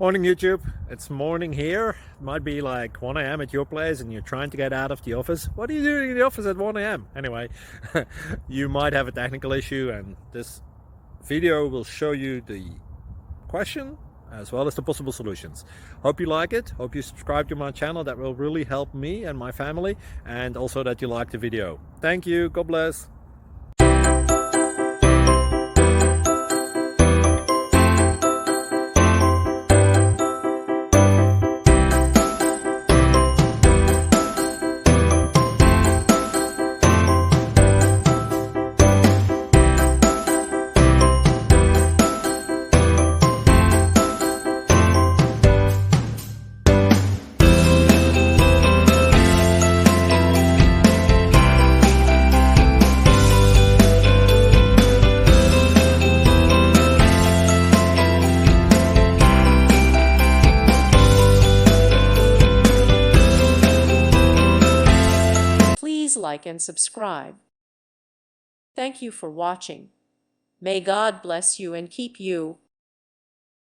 Morning YouTube, it's morning here. It might be like 1 a.m. at your place and you're trying to get out of the office. What are you doing in the office at 1 a.m.? Anyway, you might have a technical issue and this video will show you the question as well as the possible solutions. Hope you like it, hope you subscribe to my channel. That will really help me and my family, and also that you like the video. Thank you, God bless. Please like and subscribe. Thank you for watching. May God bless you and keep you.